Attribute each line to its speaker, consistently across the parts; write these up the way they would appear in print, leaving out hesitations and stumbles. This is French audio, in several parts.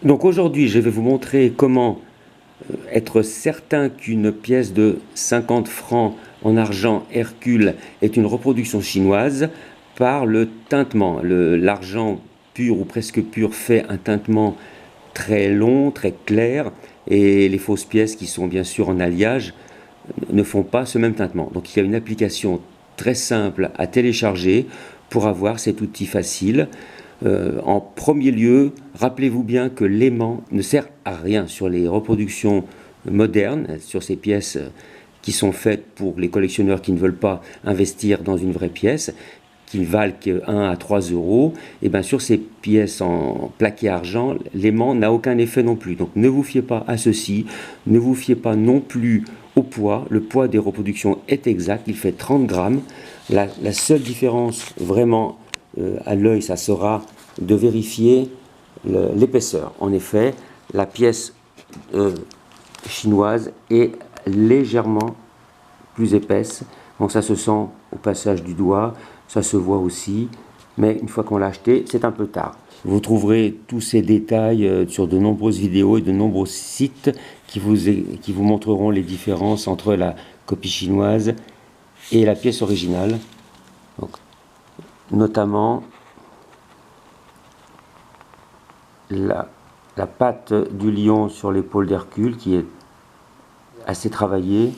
Speaker 1: Donc aujourd'hui, je vais vous montrer comment être certain qu'une pièce de 50 francs en argent Hercule est une reproduction chinoise par le tintement. L'argent pur ou presque pur fait un tintement très long, très clair, et les fausses pièces qui sont bien sûr en alliage ne font pas ce même tintement. Donc il y a une application très simple à télécharger pour avoir cet outil facile. En premier lieu, rappelez-vous bien que l'aimant ne sert à rien sur les reproductions modernes, sur ces pièces qui sont faites pour les collectionneurs qui ne veulent pas investir dans une vraie pièce, qui valent que 1 à 3 euros. Et bien sur ces pièces en plaqué argent, l'aimant n'a aucun effet non plus. Donc ne vous fiez pas à ceci, ne vous fiez pas non plus au poids. Le poids des reproductions est exact, il fait 30 grammes. La seule différence vraiment à l'œil, ça sera de vérifier l'épaisseur. En effet, la pièce chinoise est légèrement plus épaisse, donc ça se sent au passage du doigt, ça se voit aussi, mais une fois qu'on l'a acheté, c'est un peu tard. Vous trouverez tous ces détails sur de nombreuses vidéos et de nombreux sites qui vous montreront les différences entre la copie chinoise et la pièce originale. Donc, notamment la patte du lion sur l'épaule d'Hercule qui est assez travaillée,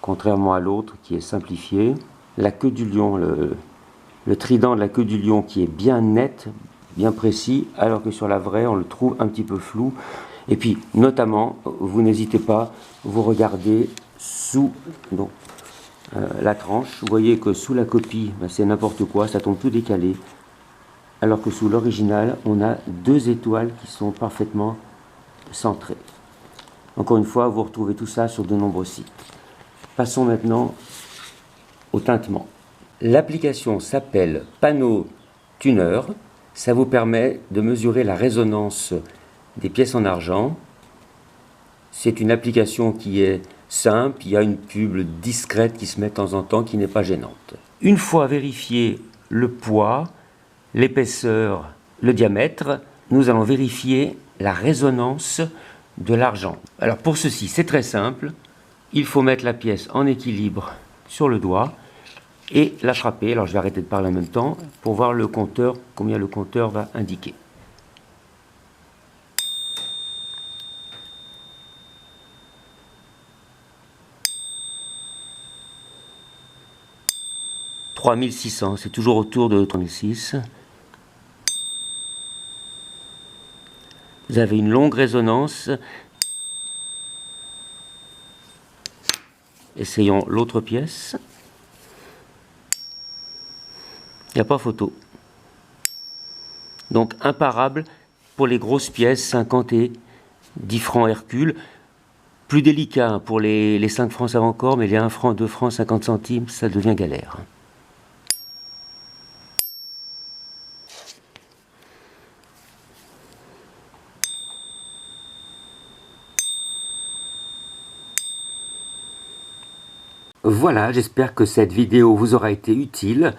Speaker 1: contrairement à l'autre qui est simplifiée. La queue du lion, le trident de la queue du lion qui est bien net, bien précis, alors que sur la vraie on le trouve un petit peu flou. Et puis notamment, vous n'hésitez pas, vous regardez sous la tranche, vous voyez que sous la copie, c'est n'importe quoi, ça tombe tout décalé. Alors que sous l'original, on a 2 étoiles qui sont parfaitement centrées. Encore une fois, vous retrouvez tout ça sur de nombreux sites. Passons maintenant au tintement. L'application s'appelle Panneau Tuner. Ça vous permet de mesurer la résonance des pièces en argent. C'est une application qui est simple, il y a une pub discrète qui se met de temps en temps, qui n'est pas gênante. Une fois vérifié le poids, l'épaisseur, le diamètre, nous allons vérifier la résonance de l'argent. Alors pour ceci, c'est très simple. Il faut mettre la pièce en équilibre sur le doigt et la frapper. Alors je vais arrêter de parler en même temps pour voir le compteur, combien le compteur va indiquer. « 3600 », c'est toujours autour de 3600. Vous avez une longue résonance. Essayons l'autre pièce. Il n'y a pas photo. Donc imparable pour les grosses pièces, 50 et 10 francs Hercule. Plus délicat pour les 5 francs avant encore, mais les 1 franc, 2 francs, 50 centimes, ça devient galère. Voilà, j'espère que cette vidéo vous aura été utile.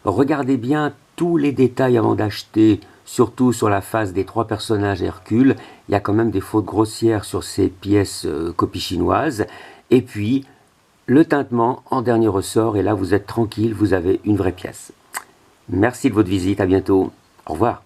Speaker 1: Regardez bien tous les détails avant d'acheter, surtout sur la face des 3 personnages Hercule. Il y a quand même des fautes grossières sur ces pièces copies chinoises. Et puis, le tintement en dernier ressort, et là vous êtes tranquille, vous avez une vraie pièce. Merci de votre visite, à bientôt. Au revoir.